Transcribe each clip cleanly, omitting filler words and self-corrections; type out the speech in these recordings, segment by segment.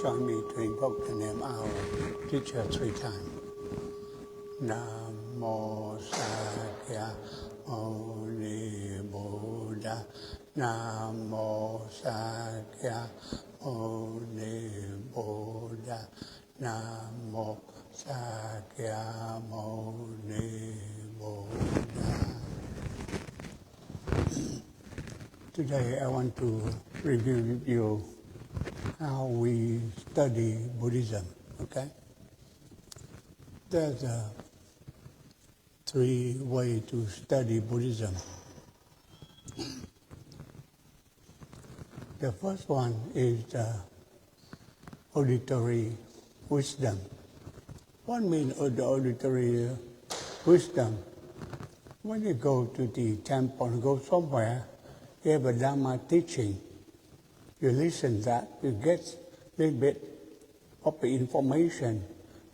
Join me to invoke the name our teacher 3 times. Namo Sakya Muni Buddha. Namo Sakya Muni Buddha. Namo Sakya Muni Buddha. Today I want to review with you how we study Buddhism, okay? There's 3 ways to study Buddhism. The first one is the auditory wisdom. What means the auditory wisdom? When you go to the temple, go somewhere, you have a Dharma teaching. You listen to that, you get a little bit of the information,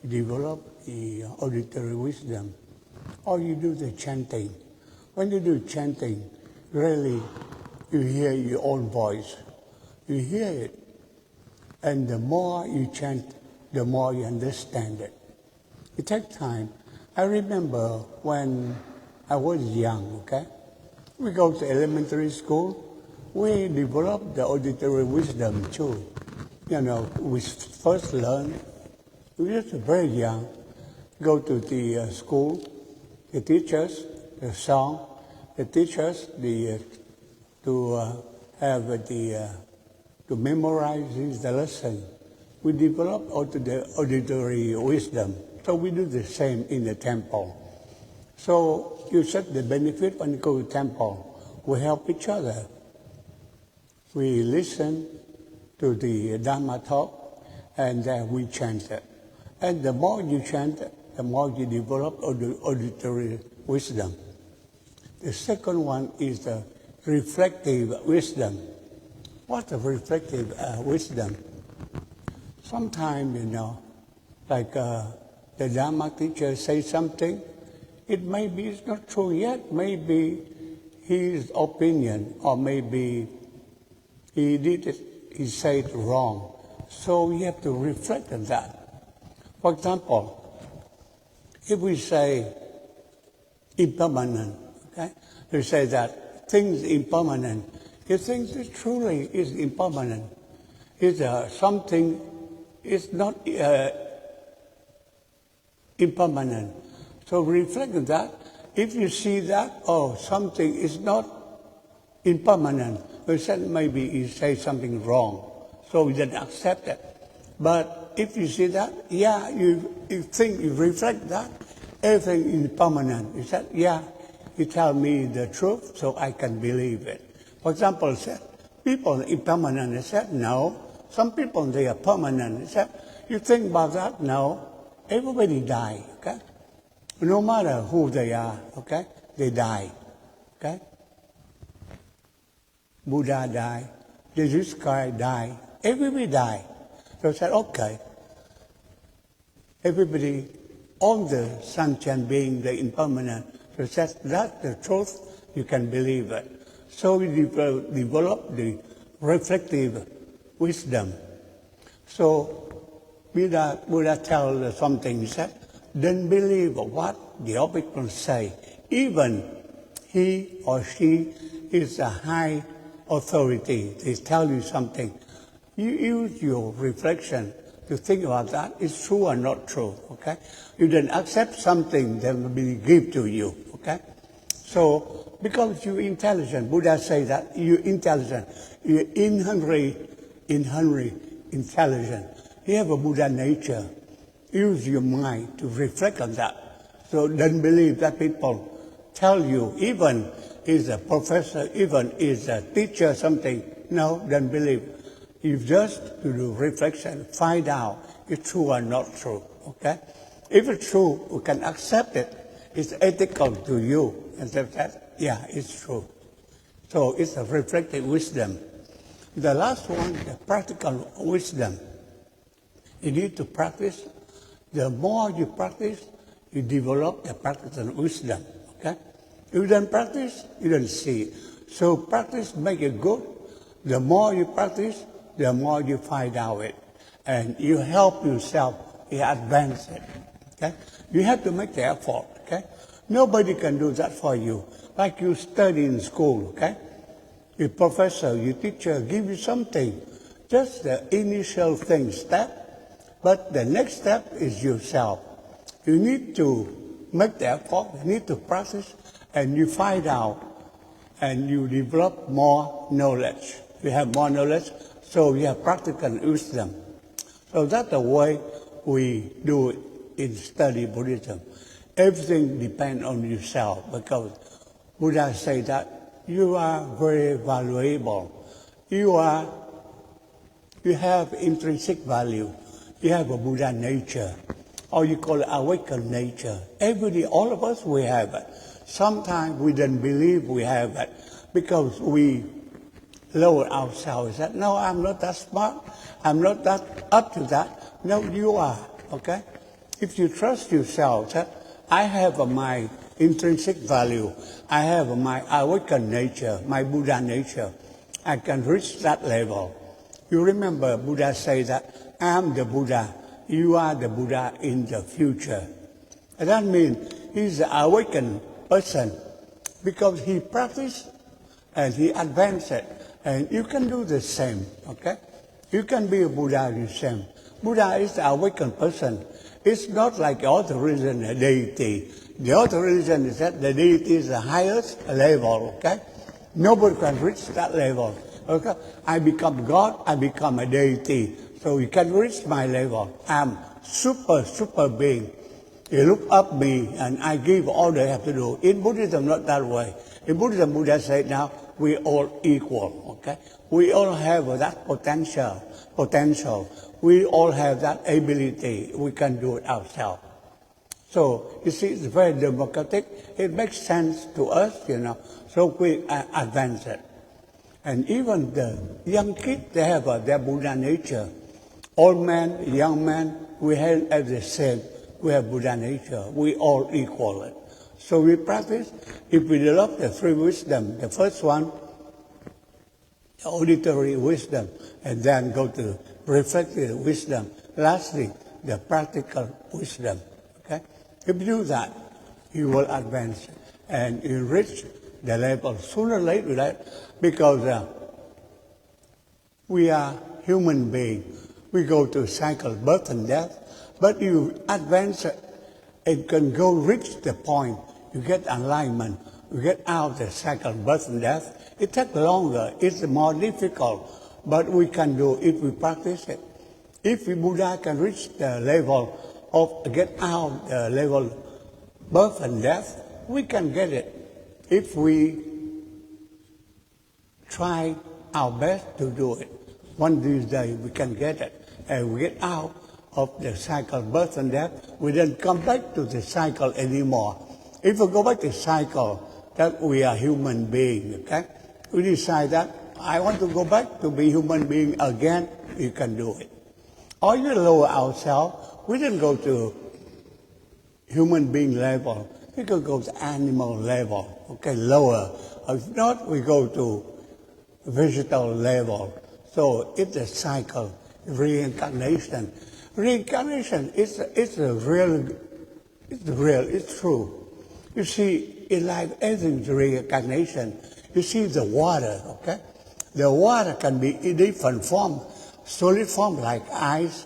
you develop the auditory wisdom. Or you do the chanting. When you do chanting, really you hear your own voice. You hear it. And the more you chant, the more you understand it. It takes time. I remember when I was young, okay? We go to elementary school. We develop the auditory wisdom too. You know, we first learn, we were just very young, go to the school, the teachers, the song, the teachers, to memorize the lesson. We develop the auditory wisdom. So we do the same in the temple. So you set the benefit when you go to temple. We help each other. We listen to the Dharma talk, and we chant it. And the more you chant it, the more you develop auditory wisdom. The second one is the reflective wisdom. What's the reflective wisdom? Sometimes, you know, like the Dharma teacher says something, it maybe it's not true yet, maybe his opinion, or maybe he said it wrong. So we have to reflect on that. For example, if we say impermanent, okay? We say that things impermanent. If things truly is impermanent, is something is not impermanent. So reflect on that. If you see that, something is not impermanent, we said maybe you say something wrong, so we didn't accept it. But if you see that, you think, you reflect that, everything is permanent. You said, you tell me the truth, so I can believe it. For example, said, people are impermanent. He said, no. Some people, they are permanent. He said, you think about that? No. Everybody die, okay? No matter who they are, okay? They die, okay? Buddha died, Jesus Christ died, everybody died. So I said, okay. Everybody, all the sentient being, the impermanent. So I said, that's the truth, you can believe it. So we develop the reflective wisdom. So Buddha tells something, he said, don't believe what the other people say. Even he or she is a high authority. They tell you something. You use your reflection to think about that. It's true or not true, okay? You then accept something that will be given to you, okay? So, because you're intelligent, Buddha says that you're intelligent. You're inherently intelligent. You have a Buddha nature. Use your mind to reflect on that. So don't believe that people tell you, even is a professor, even is a teacher, something. No, don't believe. You just to do reflection, find out if it's true or not true, okay? If it's true, we can accept it. It's ethical to you. And say that, it's true. So it's a reflective wisdom. The last one, the practical wisdom. You need to practice. The more you practice, you develop the practical wisdom, okay? If you don't practice, you don't see it. So practice make it good. The more you practice, the more you find out it. and you help yourself, you advance it. Okay? You have to make the effort. Okay? Nobody can do that for you. Like you study in school, okay? Your professor, your teacher give you something, just the initial thing, step, but the next step is yourself. You need to make the effort, you need to practice, and you find out, and you develop more knowledge. You have more knowledge, so you have practical wisdom. So that's the way we do it in study Buddhism. Everything depends on yourself, because Buddha say that you are very valuable. You have intrinsic value. You have a Buddha nature, or you call it awakened nature. Everybody, all of us, we have it. Sometimes we don't believe we have it because we lower ourselves. That no, I'm not that smart. I'm not that up to that. No, you are. Okay. If you trust yourself, that I have my intrinsic value. I have my awakened nature, my Buddha nature. I can reach that level. You remember Buddha say that I'm the Buddha. You are the Buddha in the future. And that means he's an awakened person because he practiced and he advanced it. And you can do the same, okay? You can be a Buddha the same. Buddha is an awakened person. It's not like the other religion, a deity. The other religion is that the deity is the highest level, okay? Nobody can reach that level, okay? I become God, I become a deity. So you can reach my level. I'm super being. You look up me and I give all they have to do. In Buddhism, not that way. In Buddhism, Buddha said now, we all equal, okay? We all have that potential. We all have that ability. We can do it ourselves. So, you see, it's very democratic. It makes sense to us, so we advance it. And even the young kids, they have their Buddha nature. Old men, young men, we have the same. We have Buddha nature. We all equal it. So we practice. If we develop the three wisdom, the first one, the auditory wisdom, and then go to reflective wisdom. Lastly, the practical wisdom. Okay? If you do that, you will advance and you reach the level sooner or later, because we are human beings. We go to cycle birth and death, but you advance it can go reach the point. You get alignment. You get out of the cycle birth and death. It takes longer. It's more difficult, but we can do if we practice it. If Buddha can reach the level of get out the level birth and death, we can get it if we try our best to do it. One of these days we can get it, and we get out of the cycle birth and death. We don't come back to the cycle anymore. If we go back to the cycle, that we are human beings, okay? We decide that I want to go back to be human being again, you can do it. Or you lower ourselves. We didn't go to human being level. We could go to animal level, okay, lower. If not, we go to vegetal level. So it's a cycle, reincarnation. Reincarnation is real, it's true. You see, in life, everything's reincarnation. You see the water, okay? The water can be in different form, solid form like ice,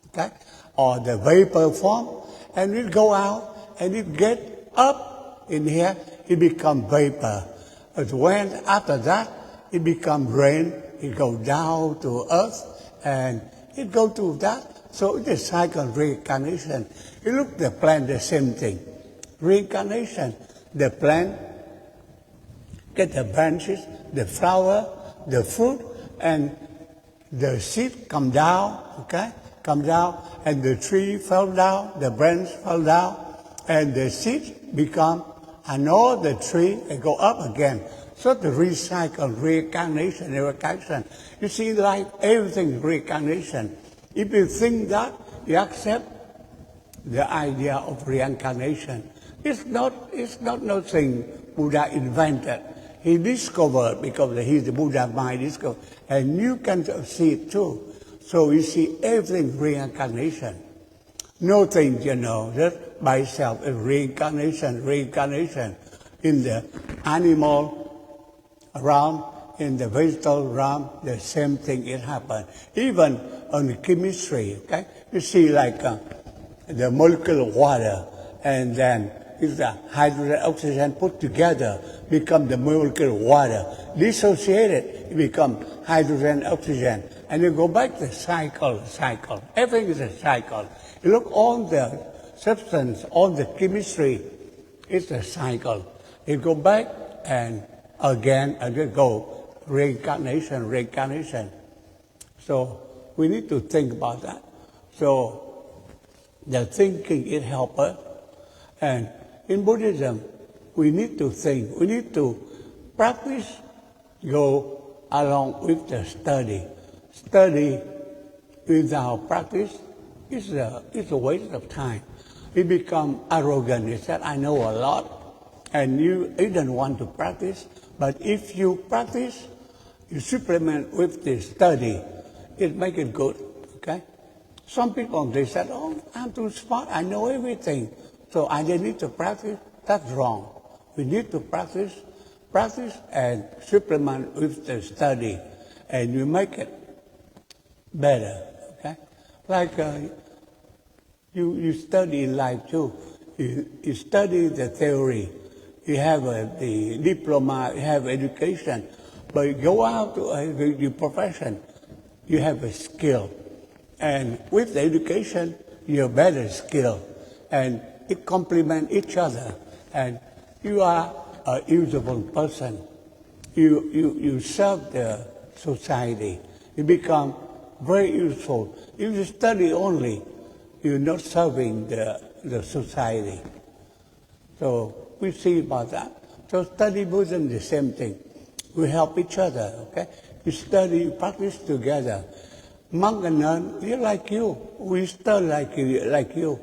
okay? Or the vapor form, and it go out, and it get up in here, it become vapor. But when after that, it become rain, it go down to earth, and it go to that. So it's a cycle of reincarnation. You look the plant, the same thing. Reincarnation, the plant get the branches, the flower, the fruit, and the seed come down, okay? Come down, and the tree fell down, the branch fell down, and the seed become another tree and go up again. So the recycle, reincarnation. You see, like everything is reincarnation. If you think that, you accept the idea of reincarnation. It's not nothing Buddha invented. He discovered because he's the Buddha mind discovered, and you can see it too. So we see everything reincarnation. Nothing, just by itself is reincarnation. In the animal realm, in the vegetable realm, the same thing it happens. Even on the chemistry, okay? You see like the molecule of water, and then it's the hydrogen, oxygen put together, become the molecule of water. Dissociated, it become hydrogen, oxygen. And you go back to cycle. Everything is a cycle. You look on the substance, on the chemistry, it's a cycle. You go back and again go reincarnation. So we need to think about that. So the thinking, it helps us. And in Buddhism, we need to think, we need to practice, go along with the study. Study without practice is a waste of time. We become arrogant. You said, I know a lot, and you don't want to practice. But if you practice, you supplement with the study, it makes it good, okay? Some people, they said, oh, I'm too smart, I know everything, so I don't need to practice. That's wrong. We need to practice and supplement with the study, and you make it better, okay? Like you study in life too. You study the theory. You have the diploma, you have education, but you go out to your profession, you have a skill. And with the education, you have better skill. And it complements each other. And you are a usable person. You serve the society. You become very useful. If you study only, you're not serving the society. So we see about that. So study Buddhism, the same thing. We help each other, okay? You study, you practice together. Monk and nun, they're like you. We study like you.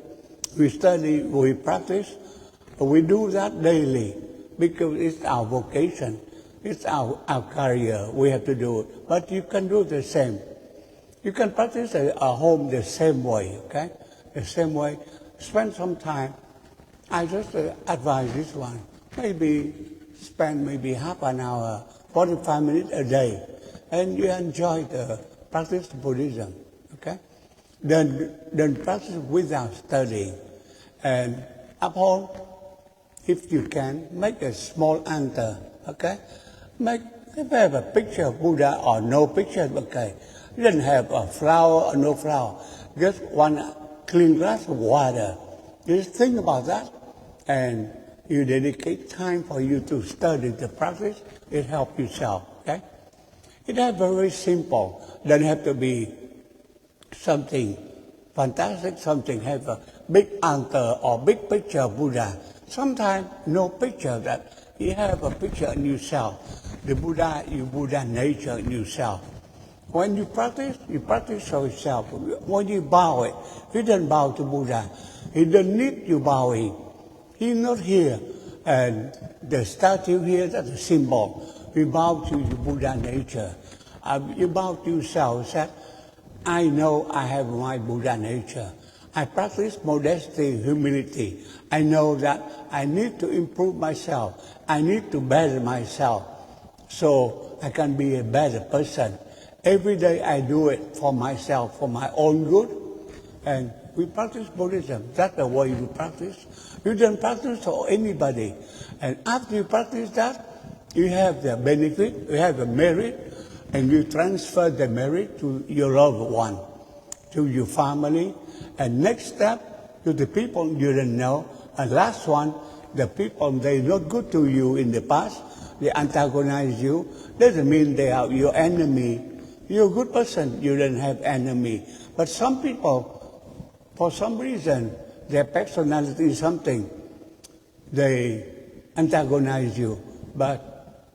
We study, we practice. We do that daily because it's our vocation. It's our career. We have to do it. But you can do the same. You can practice at home the same way, okay? The same way. Spend some time. I just advise this one. Maybe spend half an hour, 45 minutes a day, and you enjoy the practice Buddhism, okay? Then practice without studying. And at home, if you can, make a small altar, okay? If you have a picture of Buddha or no picture, okay. You don't have a flower or no flower, just one clean glass of water. Just think about that, and you dedicate time for you to study the practice. It helps yourself, okay? It is very simple. Doesn't have to be something fantastic, something have a big altar or big picture of Buddha. Sometimes no picture, that you have a picture in yourself. The Buddha, your Buddha nature in yourself. When you practice for yourself. When you bow it, you don't bow to Buddha. He doesn't need you bowing. He's not here. And the statue here, that's a symbol. We bow to your Buddha nature. You bow to yourself. Say, I know I have my Buddha nature. I practice modesty, humility. I know that I need to improve myself. I need to better myself so I can be a better person. Every day I do it for myself, for my own good. And we practice Buddhism. That's the way we practice. You don't practice for anybody. And after you practice that, you have the benefit, you have the merit, and you transfer the merit to your loved one, to your family. And next step, to the people you don't know. And last one, the people, they're not good to you in the past. They antagonize you. Doesn't mean they are your enemy. You're a good person. You don't have enemy. But some people, for some reason, their personality is something. They antagonize you. But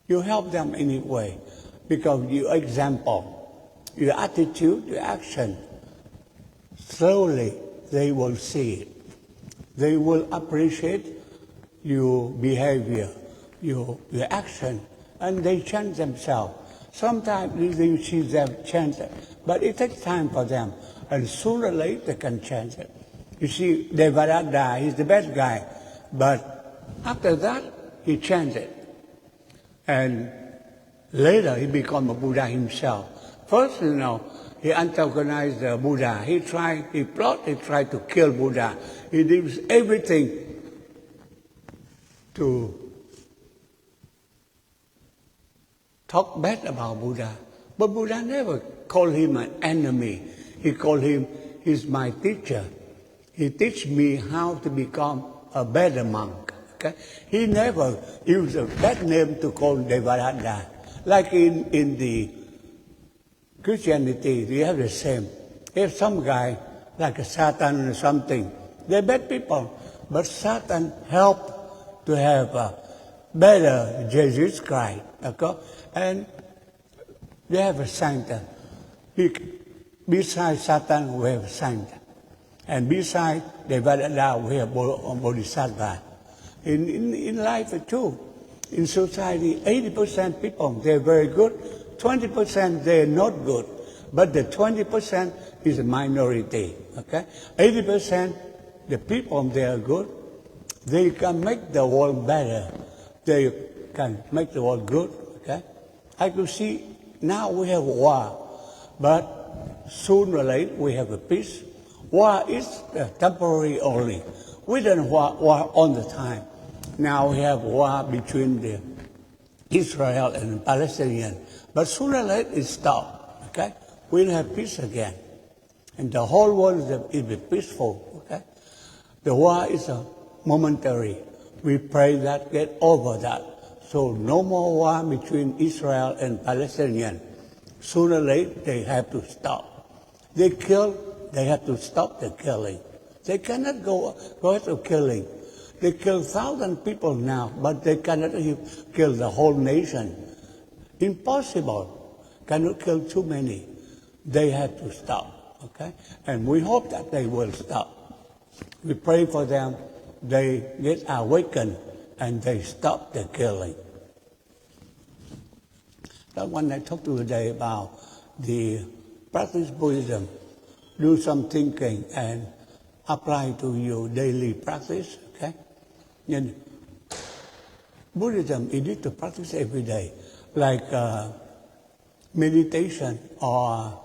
you help them anyway. Because your example, your attitude, your action, slowly they will see it. They will appreciate your behavior, your action, and they change themselves. Sometimes you see them chant it, but it takes time for them, and sooner or later they can chant it. You see, Devadatta, he's the best guy, but after that, he chanted. And later, he became a Buddha himself. First, he antagonized the Buddha. He tried to kill Buddha. He did everything to talk bad about Buddha. But Buddha never called him an enemy. He called him, he's my teacher. He teach me how to become a better monk. Okay? He never used a bad name to call Devadatta. Like in the Christianity, we have the same. If some guy, like a Satan or something, they're bad people. But Satan helped to have a better Jesus Christ. Okay? And they have a saint. Besides Satan, we have a saint. And besides Devadatta, we have Bodhisattva. In life too, in society, 80% people, they're very good, 20% they're not good. But the 20% is a minority, okay? 80%, the people, they are good. They can make the world better. They can make the world good, okay? I could see now we have war, but sooner or later we have a peace. War is temporary only. We don't war all the time. Now we have war between the Israel and Palestinian, but sooner or later it stops. Okay, we'll have peace again, and the whole world will be peaceful. Okay, the war is a momentary. We pray that get over that. So no more war between Israel and Palestinian. Sooner or later they have to stop. They have to stop the killing. They cannot go to killing. They kill 1,000 people now, but they cannot kill the whole nation. Impossible. Cannot kill too many. They have to stop. Okay? And we hope that they will stop. We pray for them. They get awakened and they stop the killing. That one I talked to today about the practice Buddhism. Do some thinking and apply to your daily practice. Okay? And Buddhism, you need to practice every day, like meditation or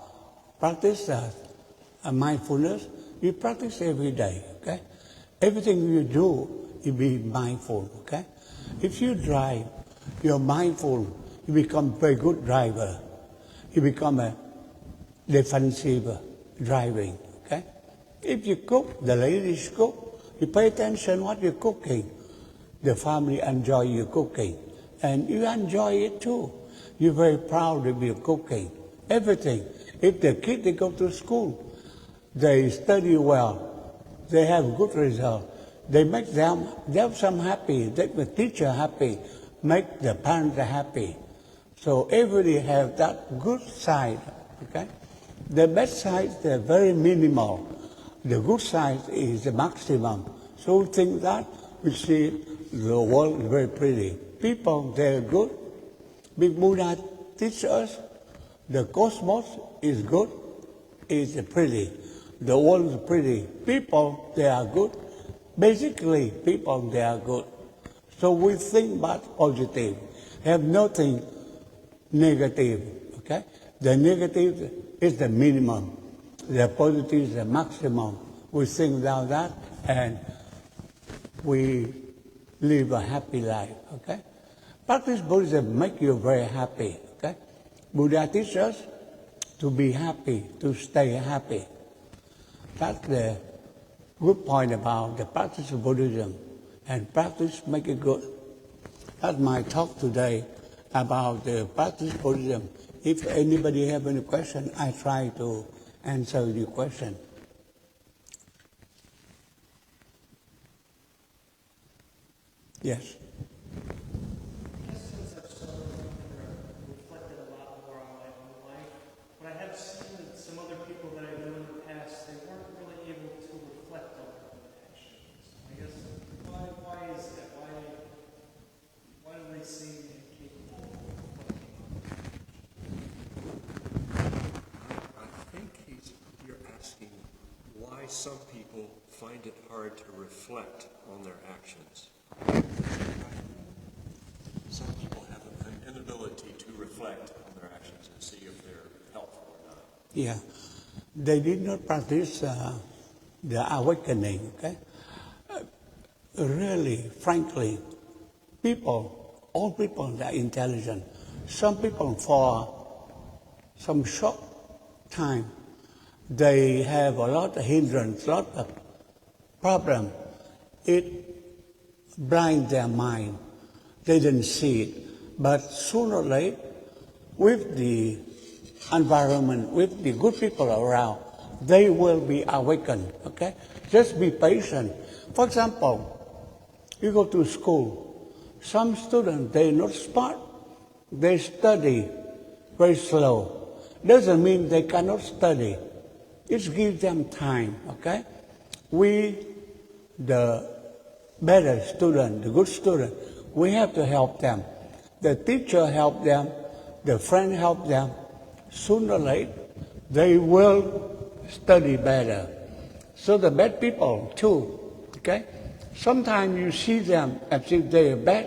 practice mindfulness. You practice every day. Okay? Everything you do, you be mindful. Okay? If you drive, you're mindful. You become a very good driver. You become a defensive driving. Okay? If you cook, the ladies cook, you pay attention what you're cooking. The family enjoy your cooking. And you enjoy it too. You're very proud of your cooking. Everything. If the kids, they go to school, they study well, they have good results, they make them happy, make the teacher happy, make the parents happy. So everybody have that good side. Okay? The bad side is very minimal. The good side is the maximum. So we think that we see the world is very pretty. People, they're good. Big Buddha teaches us the cosmos is good, is pretty. The world is pretty. People, they are good. Basically, people, they are good. So we think about positive. Have nothing negative. Okay? The negative is the minimum. The positive is the maximum. We think about that and we live a happy life. Okay? Practice Buddhism make you very happy. Okay? Buddha teaches us to be happy, to stay happy. That's the good point about the practice of Buddhism. And practice make it good. That's my talk today about the practice of Buddhism. If anybody have any question, I try to answer your question. Yes. I guess since I've started reflected a lot more on my own life, but I have seen that some other people that I knew in the past, they weren't really able to reflect on their own actions. I guess why is that? Why do they seem incapable of reflecting on their actions? some people find it hard to reflect on their actions. Some people have an inability to reflect on their actions and see if they're helpful or not. Yeah, they did not practice the awakening, okay? Really, frankly, all people are intelligent. Some people, for some short time, they have a lot of hindrance, a lot of problem. It blinds their mind. They didn't see it. But sooner or later, with the environment, with the good people around, they will be awakened, okay? Just be patient. For example, you go to school. Some students, they're not smart. They study very slow. Doesn't mean they cannot study. It gives them time, okay? We, the better student, the good student, we have to help them. The teacher help them, the friend help them. Sooner or later, they will study better. So the bad people too, okay? Sometimes you see them as if they are bad,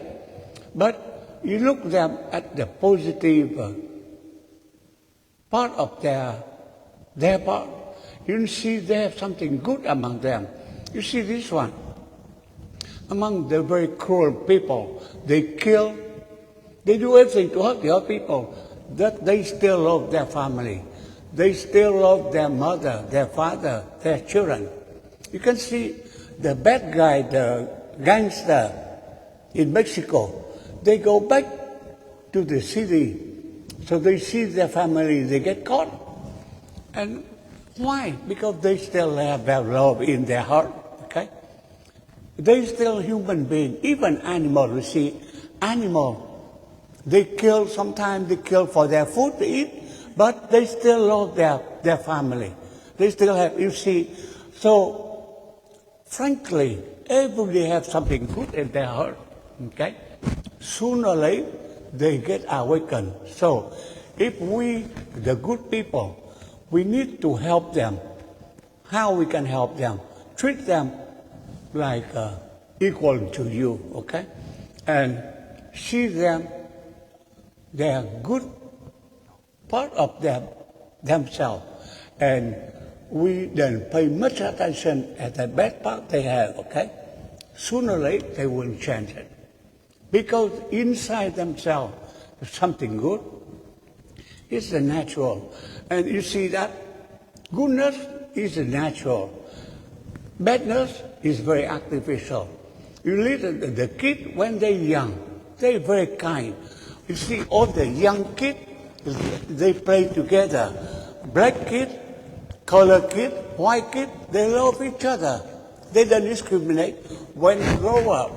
but you look them at the positive part of their part. You see they have something good among them. You see this one. Among the very cruel people, they kill, they do everything to hurt the other people, that they still love their family. They still love their mother, their father, their children. You can see the bad guy, the gangster in Mexico, they go back to the city. So they see their family, they get caught. And why? Because they still have their love in their heart, okay? They still human beings, even animals, you see, animals, they kill, sometimes they kill for their food to eat, but they still love their family. They still have, you see, so frankly, everybody has something good in their heart, okay? Sooner or later, they get awakened. So if we, the good people, we need to help them. How we can help them? Treat them like equal to you, okay? And see them, their good part of themselves. And we then pay much attention at the bad part they have, okay? Sooner or later, they will change it. Because inside themselves, there's something good. It's the natural. And you see that goodness is natural. Badness is very artificial. You listen to the kid when they're young, they're very kind. You see all the young kids, they play together. Black kid, color kid, white kid, they love each other. They don't discriminate. When we grow up,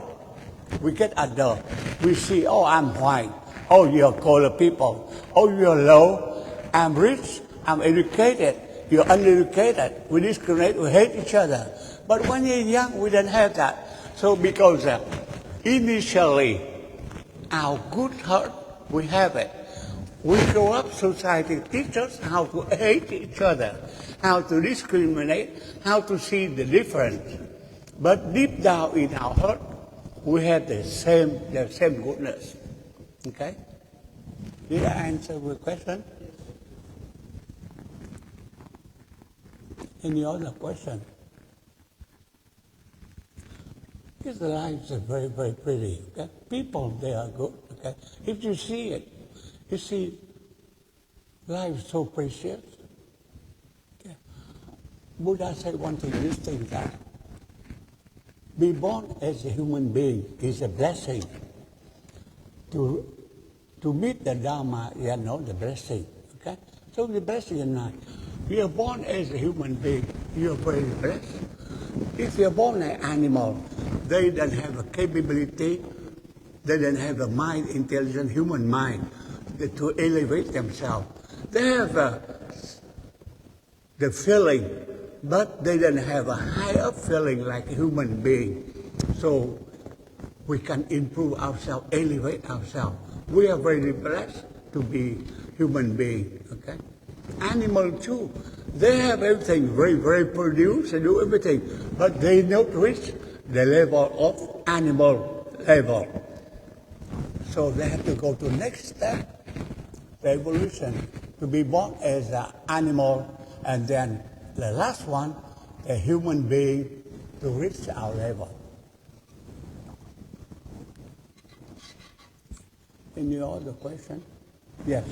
we get adult. We see, oh, I'm white. Oh, you're colored people. Oh, you're low. I'm rich. I'm educated. You're uneducated. We discriminate. We hate each other. But when you're young, we don't have that. So because initially, our good heart, we have it. We grow up, society teaches us how to hate each other, how to discriminate, how to see the difference. But deep down in our heart, we have the same goodness. Okay? Did I answer your question? Any other question? Because the lives are very, very pretty. Okay? People, they are good. Okay? If you see it, you see life is so precious. Okay? Buddha said one thing, this thing that be born as a human being is a blessing. To meet the Dharma, you know the blessing. Okay? So the blessing is not. You are born as a human being, you are very blessed. If you are born an animal, they don't have a capability, they don't have a mind, intelligent human mind to elevate themselves. They have the feeling, but they don't have a higher feeling like a human being. So we can improve ourselves, elevate ourselves. We are very blessed to be human beings, okay? Animal too, They have everything very, very produced and do everything, but they not reach the level of animal level. So they have to go to next step, the evolution, to be born as an animal, and then the last one, a human being, to reach our level. Any other question? Yes.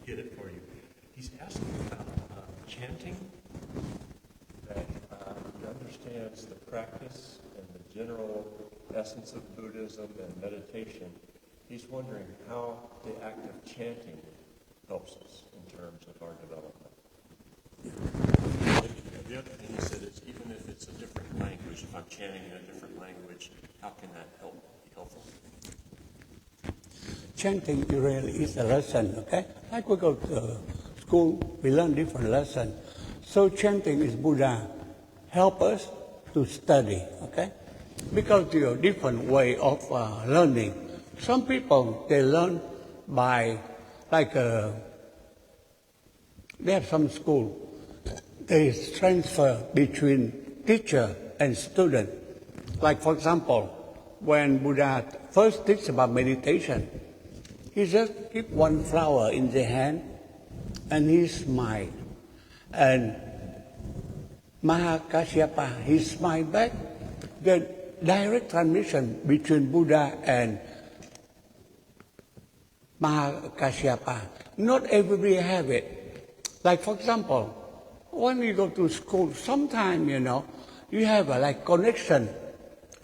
Get it for you. He's asking about chanting, that he understands the practice and the general essence of Buddhism and meditation. He's wondering how the act of chanting helps us in terms of our development. The other thing he said is even if it's a different language, if I'm chanting in a different language, how can that be helpful? Chanting really is a lesson, okay? Like we go to school, we learn different lessons. So chanting is Buddha help us to study, okay? Because there are different way of learning. Some people, they learn by, like, they have some school, they transfer between teacher and student. Like, for example, when Buddha first teach about meditation, he just keep one flower in the hand and he smiled. And Mahakasyapa, he smiled back. The direct transmission between Buddha and Mahakasyapa, not everybody have it. Like, for example, when you go to school, sometimes, you have a connection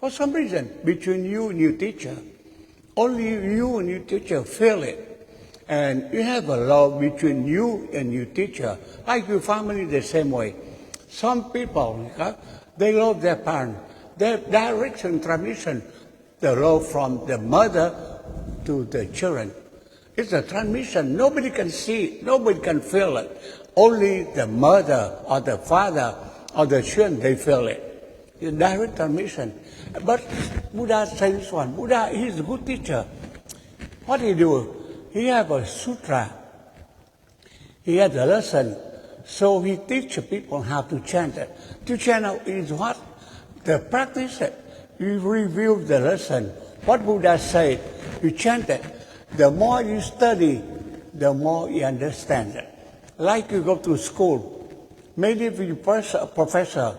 for some reason between you and your teacher. Only you and your teacher feel it. And you have a love between you and your teacher, like your family the same way. Some people, they love their parents. Their direction, transmission, the love from the mother to the children. It's a transmission. Nobody can see it. Nobody can feel it. Only the mother or the father or the children, they feel it. It's direct transmission. But Buddha says this one. Buddha, he's a good teacher. What he do? He have a sutra. He had a lesson. So he teach people how to chant it. To chant is what? The practice it. You review the lesson. What Buddha said, you chant it. The more you study, the more you understand it. Like you go to school, many of you professor,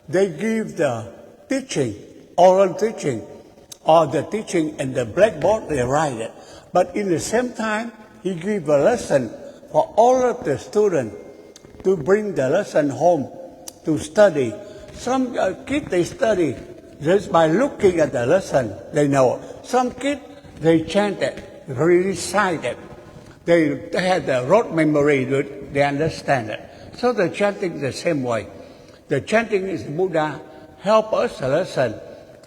they give the teaching, oral teaching, or the teaching in the blackboard, they write it. But in the same time, he give a lesson for all of the students to bring the lesson home to study. Some kids, they study just by looking at the lesson, they know it. Some kids, they chant it, recite it. They have the rote memory, they understand it. So the chanting is the same way. The chanting is Buddha help us a lesson.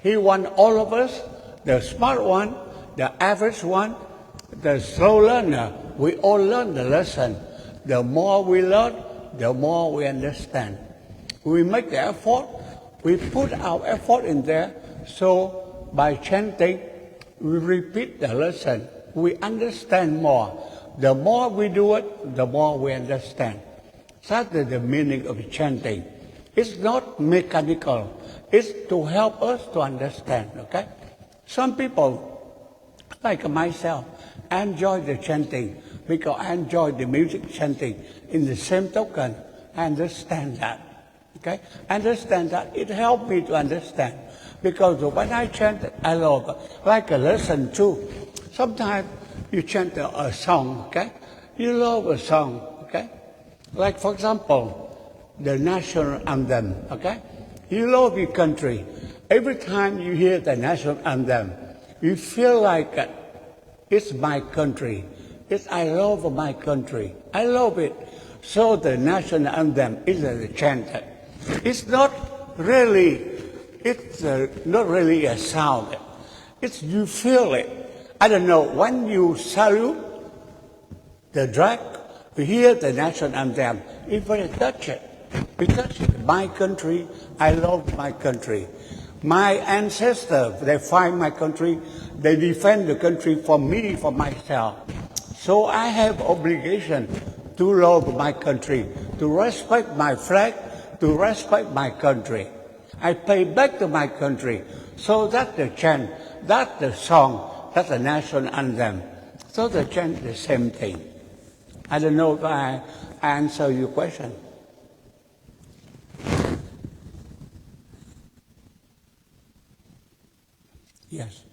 He want all of us, the smart one, the average one, the slow learner, we all learn the lesson. The more we learn, the more we understand. We make the effort, we put our effort in there, so by chanting, we repeat the lesson. We understand more. The more we do it, the more we understand. That is the meaning of chanting. It's not mechanical. It's to help us to understand, okay? Some people, like myself, I enjoy the chanting because I enjoy the music chanting. In the same token, I understand that, okay? I understand that. It helped me to understand because when I chant, I love it. Like a lesson too. Sometimes you chant a song, okay? You love a song, okay? Like, for example, the national anthem, okay? You love your country. Every time you hear the national anthem, you feel like it's my country. I love my country. I love it. So the national anthem is a chant. It's not really a sound. You feel it. I don't know, when you salute the flag, you hear the national anthem, it's very touching. Because my country, I love my country. My ancestors, they fight my country, they defend the country for me, for myself. So I have obligation to love my country, to respect my flag, to respect my country. I pay back to my country. So that's the chant, that's the song, that's the national anthem. So the chant is the same thing. I don't know if I answer your question. Yes.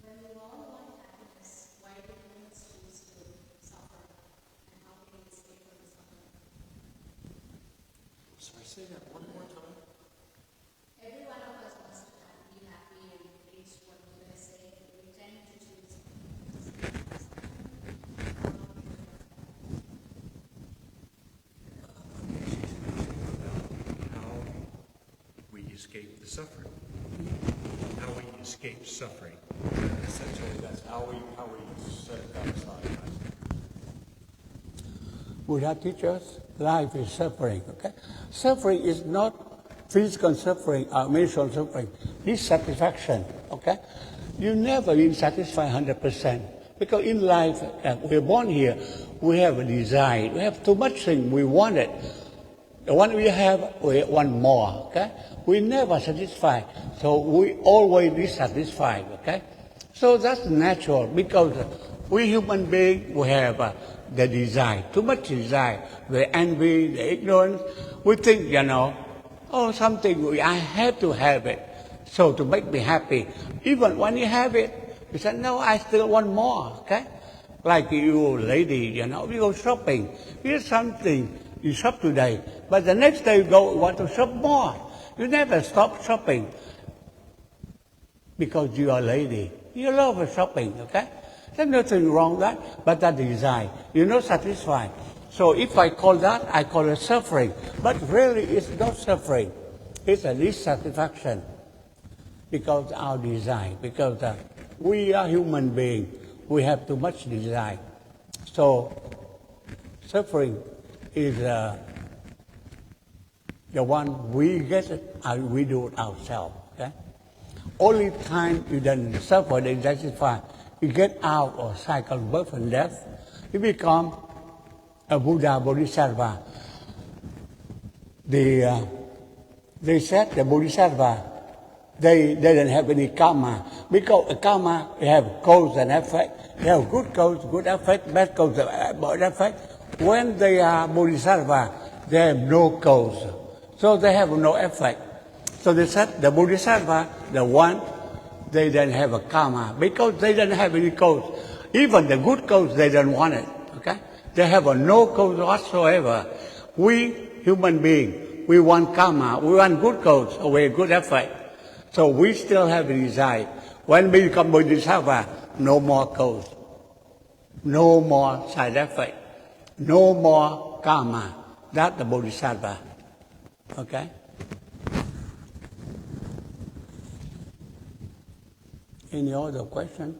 When we all want happiness, why do humans choose to suffer? And how can we escape from suffering? Sorry, say that one more time. Every one of us wants to be happy and reach what we say. We tend to choose to escape from suffering. How we escape the suffering. How we escape suffering. Essentially, that's how we set that aside. Buddha teaches life is suffering, okay? Suffering is not physical suffering or mental suffering. Dissatisfaction, okay? You never been satisfied 100%. Because in life, we're born here, we have a desire. We have too much things we want it. The one we have, we want more, okay? We never satisfied, so we always dissatisfied, okay? So that's natural because we human beings, we have the desire, too much desire, the envy, the ignorance. We think, something, I have to have it, so to make me happy. Even when you have it, you say, no, I still want more, okay? Like you lady, you go shopping, here's something, you shop today, but the next day you want to shop more. You never stop shopping because you are a lady. You love shopping, okay? There's nothing wrong with that, but that desire. You're not satisfied. So if I call that, I call it suffering. But really it's not suffering. It's a dissatisfaction because our desire, because we are human beings. We have too much desire. So suffering is the one we get it, and we do it ourselves. Okay? Only time you don't suffer, then satisfy, you get out of cycle of birth and death, you become a Buddha Bodhisattva. They said the Bodhisattva, they didn't have any karma. Because karma, you have cause and effect. You have good cause, good effect, bad cause, bad effect. When they are Bodhisattva, they have no cause. So they have no effect. So they said the Bodhisattva, the one, they don't have a karma because they don't have any cause. Even the good cause, they don't want it. Okay? They have no cause whatsoever. We, human beings, we want karma, we want good cause, or good effect. So we still have a desire. When we become Bodhisattva, no more cause, no more side effect, no more karma. That's the Bodhisattva. Okay? Any other question?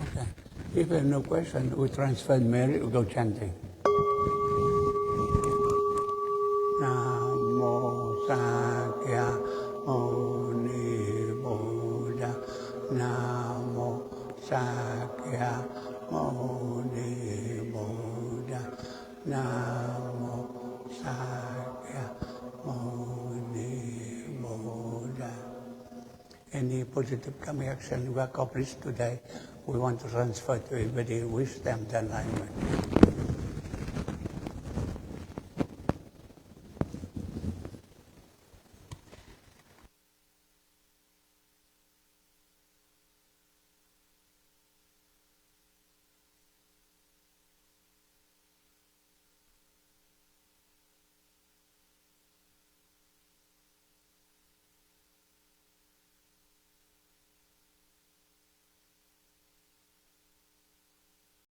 Okay. If you have no question, we transfer merit, we go chanting. Namo Sakya Muni Buddha. Namo Sakya Muni Buddha. Namo Sakya Muni Buddha. Any positive coming action we accomplished today, we want to transfer to everybody, wish them the alignment.